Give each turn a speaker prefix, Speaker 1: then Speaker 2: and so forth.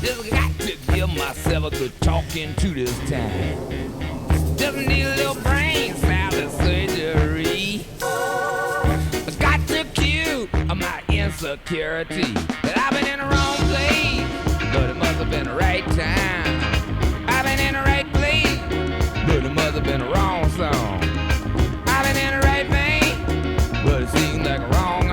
Speaker 1: just got to give myself a good talking to this time. Just need a little brain salad surgery. I got to cure my insecurity. That I've been in the wrong place, but it must have been the right time. I've been in the right place, but it must have been the wrong song. I've been in the right vein, but it seems like a wrong